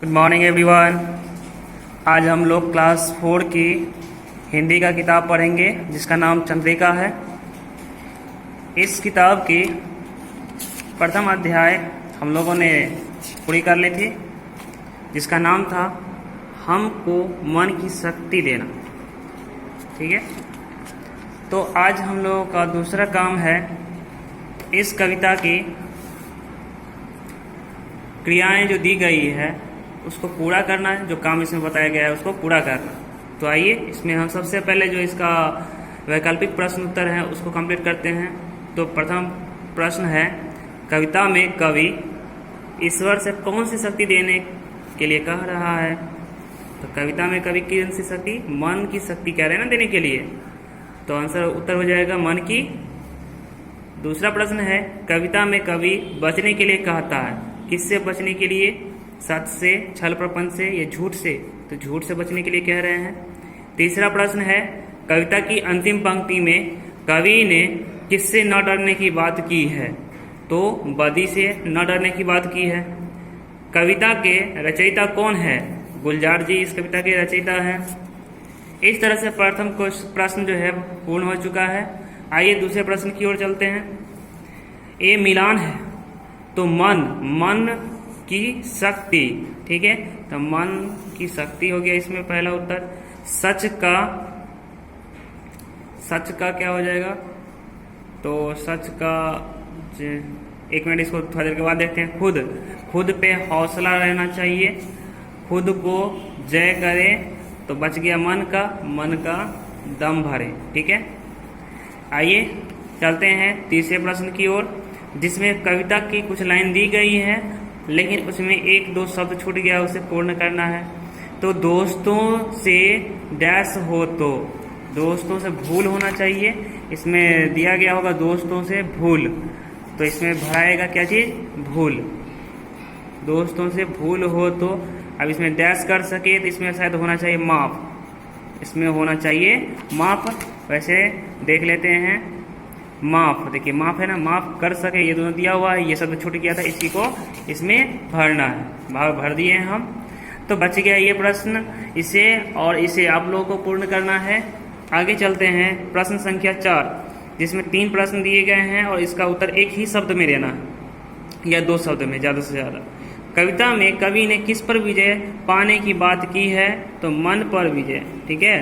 Good morning everyone. आज हम लोग क्लास 4 की हिंदी का किताब पढ़ेंगे जिसका नाम चंद्रिका है। इस किताब की प्रथम अध्याय हम लोगों ने पूरी कर ली थी जिसका नाम था हमको मन की शक्ति देना। ठीक है, तो आज हम लोगों का दूसरा काम है इस कविता की क्रियाएं जो दी गई है उसको पूरा करना है। जो काम इसमें बताया गया है उसको पूरा करना। तो आइए इसमें हम सबसे पहले जो इसका वैकल्पिक प्रश्न उत्तर है उसको कंप्लीट करते हैं। तो प्रथम प्रश्न है, कविता में कवि ईश्वर से कौन सी शक्ति देने के लिए कह रहा है? तो कविता में कवि कौन सी शक्ति? मन की शक्ति कह रहे हैं ना देने के लिए, तो आंसर उत्तर हो जाएगा मन की। दूसरा प्रश्न है, कविता में कवि बचने के लिए कहता है, किससे बचने के लिए? सच से, छल प्रपंच से या झूठ से? तो झूठ से बचने के लिए कह रहे हैं। तीसरा प्रश्न है, कविता की अंतिम पंक्ति में कवि ने किससे न डरने की बात की है? तो बदी से न डरने की बात की है। कविता के रचयिता कौन है? गुलजार जी इस कविता के रचयिता हैं। इस तरह से प्रथम प्रश्न जो है पूर्ण हो चुका है। आइए दूसरे प्रश्न की ओर चलते हैं। ये मिलान है, तो मन की शक्ति। ठीक है, तो मन की शक्ति हो गया इसमें पहला उत्तर। सच का क्या हो जाएगा? तो सच का, एक मिनट इसको थोड़ी देर के बाद देखते हैं। खुद पे हौसला रहना चाहिए, खुद को जय करे, तो बच गया मन का दम भरे। ठीक है, आइए चलते हैं तीसरे प्रश्न की ओर जिसमें कविता की कुछ लाइन दी गई है लेकिन उसमें एक दो शब्द छूट गया, उसे पूर्ण करना है। तो दोस्तों से डैश हो, तो दोस्तों से भूल होना चाहिए। इसमें दिया गया होगा दोस्तों से भूल, तो इसमें भराएगा क्या चीज? भूल। दोस्तों से भूल हो, तो अब इसमें डैश कर सके तो इसमें शायद होना चाहिए माफ। इसमें होना चाहिए माफ। वैसे देख लेते हैं, माफ, देखिए माफ है ना, माफ कर सके ये दोनों दिया हुआ है, ये शब्द छूट गया था, इसी को इसमें भरना है। भाग भर दिए हैं हम, तो बच गया ये प्रश्न। इसे आप लोगों को पूर्ण करना है। आगे चलते हैं प्रश्न संख्या 4 जिसमें 3 प्रश्न दिए गए हैं और इसका उत्तर एक ही शब्द में देना है या 2 शब्द में ज़्यादा से ज़्यादा। कविता में कवि ने किस पर विजय पाने की बात की है? तो मन पर विजय। ठीक है,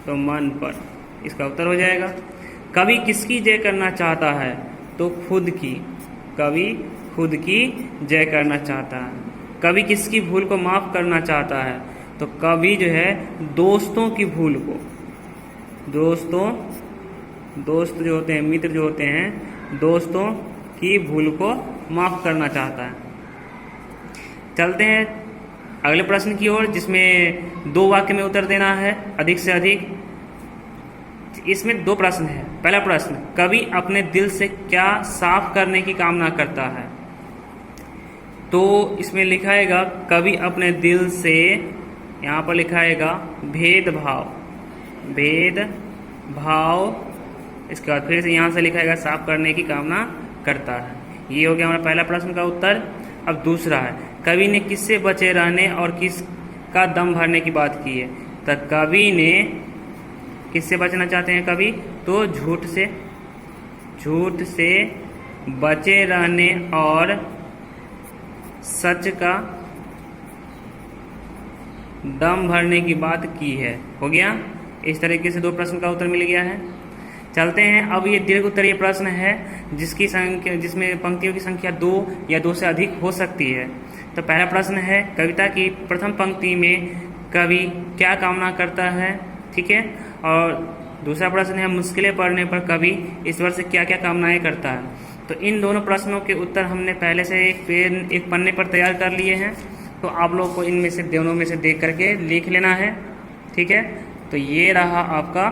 तो मन पर इसका उत्तर हो जाएगा। कवि किसकी जय करना चाहता है? तो खुद की। कवि खुद की जय करना चाहता है। कवि किसकी भूल को माफ करना चाहता है? तो कवि जो है दोस्तों की भूल को, दोस्त जो होते हैं, मित्र जो होते हैं, दोस्तों की भूल को माफ करना चाहता है। चलते हैं अगले प्रश्न की ओर जिसमें 2 वाक्य में उत्तर देना है अधिक से अधिक। इसमें 2 प्रश्न है। पहला प्रश्न, कवि अपने दिल से क्या साफ करने की कामना करता है? तो इसमें लिखाएगा कवि अपने दिल से, यहाँ पर लिखाएगा भेदभाव। इसके बाद फिर से यहाँ से लिखाएगा साफ करने की कामना करता है। ये हो गया हमारा पहला प्रश्न का उत्तर। अब दूसरा है, कवि ने किससे बचे रहने और किसका दम भरने की बात की है? तो कवि ने किससे बचना चाहते हैं कवि? तो झूठ से बचे रहने और सच का दम भरने की बात की है। हो गया, इस तरीके से 2 प्रश्न का उत्तर मिल गया है। चलते हैं अब ये दीर्घ उत्तरीय प्रश्न है जिसमें पंक्तियों की संख्या 2 या 2 से अधिक हो सकती है। तो पहला प्रश्न है, कविता की प्रथम पंक्ति में कवि क्या कामना करता है? ठीक है, और दूसरा प्रश्न है, मुश्किलें पड़ने पर कवि ईश्वर से क्या क्या कामनाएं करता है? तो इन दोनों प्रश्नों के उत्तर हमने पहले से एक पन्ने पर तैयार कर लिए हैं, तो आप लोग को इनमें से दोनों में से देख करके लिख लेना है। ठीक है, तो ये रहा आपका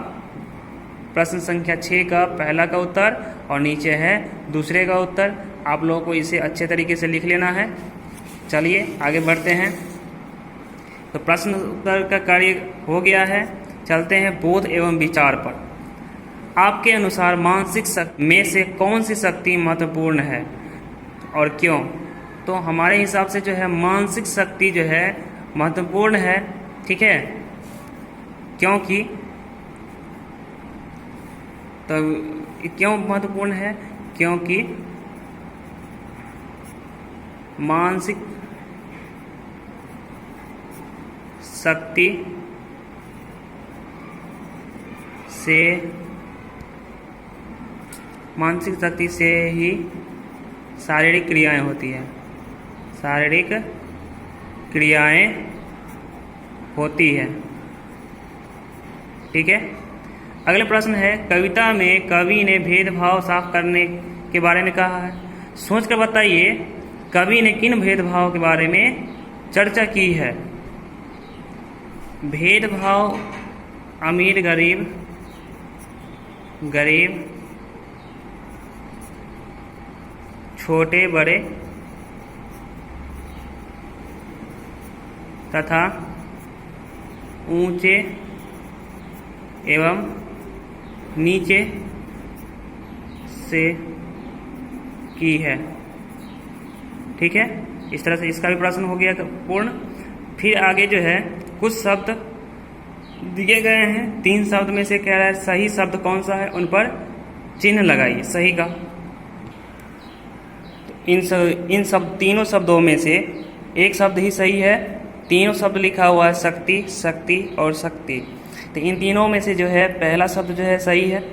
प्रश्न संख्या 6 का पहला का उत्तर और नीचे है दूसरे का उत्तर। आप लोगों को इसे अच्छे तरीके से लिख लेना है। चलिए आगे बढ़ते हैं। तो प्रश्न उत्तर का कार्य हो गया है। चलते हैं बोध एवं विचार पर। आपके अनुसार मानसिक शक्ति में से कौन सी शक्ति महत्वपूर्ण है और क्यों? तो हमारे हिसाब से जो है मानसिक शक्ति जो है महत्वपूर्ण है, ठीक है, क्योंकि तो क्यों महत्वपूर्ण है? क्योंकि मानसिक शक्ति से ही शारीरिक क्रियाएं होती है, शारीरिक क्रियाएं होती है, ठीक है। अगला प्रश्न है, कविता में कवि ने भेदभाव साफ करने के बारे में कहा है। सोच कर बताइए कवि ने किन भेदभाव के बारे में चर्चा की है। भेदभाव अमीर गरीब, गरीब छोटे बड़े तथा ऊंचे एवं नीचे से की है, ठीक है। इस तरह से इसका भी प्रश्न हो गया पूर्ण। फिर आगे जो है कुछ शब्द दिए गए हैं, 3 शब्द में से कह रहा है सही शब्द कौन सा है, उन पर चिन्ह लगाइए सही का। तो इन सब तीनों शब्दों में से एक शब्द ही सही है, तीनों शब्द लिखा हुआ है शक्ति, शक्ति और शक्ति। तो इन तीनों में से जो है पहला शब्द जो है सही है।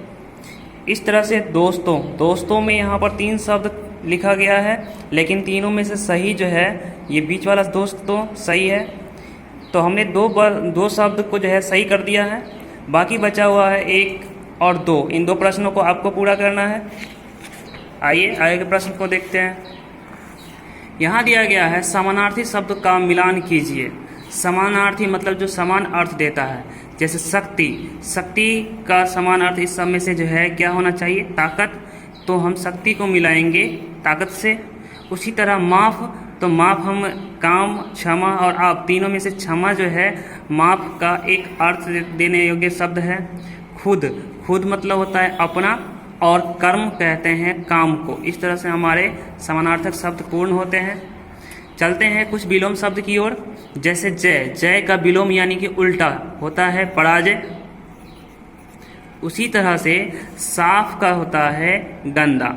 इस तरह से दोस्तों में यहाँ पर 3 शब्द लिखा गया है, लेकिन तीनों में से सही जो है ये बीच वाला दोस्तों सही है। तो हमने दो शब्द को जो है सही कर दिया है, बाकी बचा हुआ है 1 और 2। इन 2 प्रश्नों को आपको पूरा करना है। आइए आगे के प्रश्न को देखते हैं। यहाँ दिया गया है समानार्थी शब्द का मिलान कीजिए। समानार्थी मतलब जो समान अर्थ देता है, जैसे शक्ति, शक्ति का समान अर्थ इस सब में से जो है क्या होना चाहिए, ताकत। तो हम शक्ति को मिलाएंगे ताकत से। उसी तरह माफ, तो माफ हम काम, क्षमा और आप, तीनों में से क्षमा जो है माफ का एक अर्थ देने योग्य शब्द है। खुद मतलब होता है अपना, और कर्म कहते हैं काम को। इस तरह से हमारे समानार्थक शब्द पूर्ण होते हैं। चलते हैं कुछ विलोम शब्द की ओर, जैसे जय का विलोम यानी कि उल्टा होता है पराजय। उसी तरह से साफ का होता है गंदा।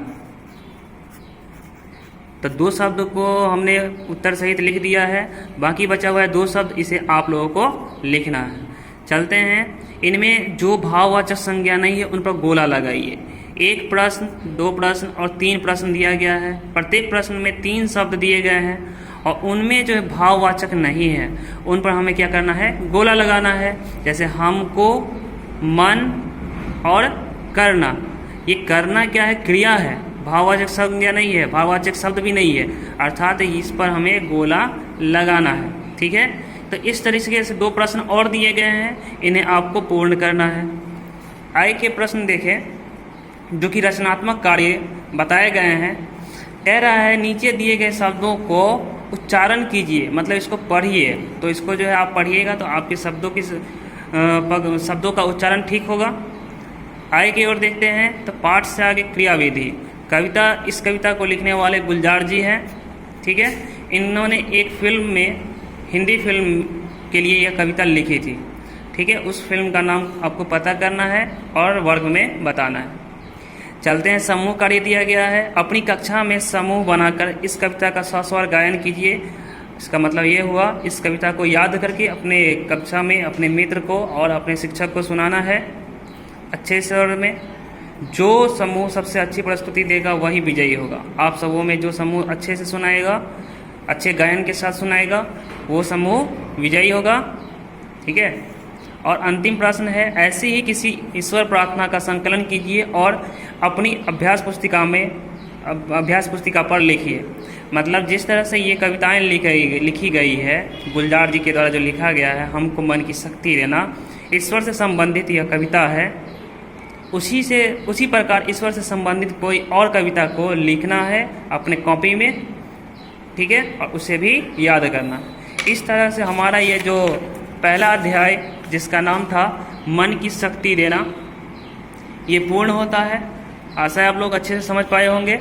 तो 2 शब्द को हमने उत्तर सहित लिख दिया है, बाकी बचा हुआ है 2 शब्द, इसे आप लोगों को लिखना है। चलते हैं, इनमें जो भाववाचक संज्ञा नहीं है उन पर गोला लगाइए। 1 प्रश्न, 2 प्रश्न और 3 प्रश्न दिया गया है। प्रत्येक प्रश्न में 3 शब्द दिए गए हैं और उनमें जो है भाववाचक नहीं है उन पर हमें क्या करना है, गोला लगाना है। जैसे हमको, मन और करना। ये करना क्या है, क्रिया है, भाववाचक संज्ञा नहीं है, भाववाचक शब्द भी नहीं है, अर्थात इस पर हमें गोला लगाना है, ठीक है। तो इस तरीके से 2 प्रश्न और दिए गए हैं, इन्हें आपको पूर्ण करना है। आगे के प्रश्न देखें जो कि रचनात्मक कार्य बताए गए हैं। कह रहा है नीचे दिए गए शब्दों को उच्चारण कीजिए, मतलब इसको पढ़िए। तो इसको जो है आप पढ़िएगा तो आपके शब्दों का उच्चारण ठीक होगा। आगे की ओर देखते हैं तो पाठ से आगे क्रियाविधि। इस कविता को लिखने वाले गुलजार जी हैं, ठीक है। इन्होंने एक फिल्म में, हिंदी फिल्म के लिए यह कविता लिखी थी, ठीक है। उस फिल्म का नाम आपको पता करना है और वर्ग में बताना है। चलते हैं, समूह कार्य दिया गया है। अपनी कक्षा में समूह बनाकर इस कविता का सस्वर गायन कीजिए। इसका मतलब ये हुआ इस कविता को याद करके अपने कक्षा में अपने मित्र को और अपने शिक्षक को सुनाना है अच्छे स्वर में। जो समूह सबसे अच्छी प्रस्तुति देगा वही विजयी होगा। आप सबों में जो समूह अच्छे से सुनाएगा, अच्छे गायन के साथ सुनाएगा, वो समूह विजयी होगा, ठीक है। और अंतिम प्रश्न है, ऐसी ही किसी ईश्वर प्रार्थना का संकलन कीजिए और अपनी अभ्यास पुस्तिका पर लिखिए। मतलब जिस तरह से ये कविताएं लिखी गई है गुलजार जी के द्वारा, जो लिखा गया है हमको मन की शक्ति देना, ईश्वर से संबंधित यह कविता है। उसी प्रकार ईश्वर से संबंधित कोई और कविता को लिखना है अपने कॉपी में, ठीक है, और उसे भी याद करना। इस तरह से हमारा ये जो पहला अध्याय जिसका नाम था मन की शक्ति देना, ये पूर्ण होता है। आशा है आप लोग अच्छे से समझ पाए होंगे।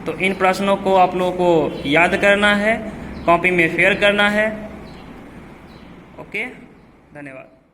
तो इन प्रश्नों को आप लोगों को याद करना है, कॉपी में फेयर करना है। ओके, धन्यवाद।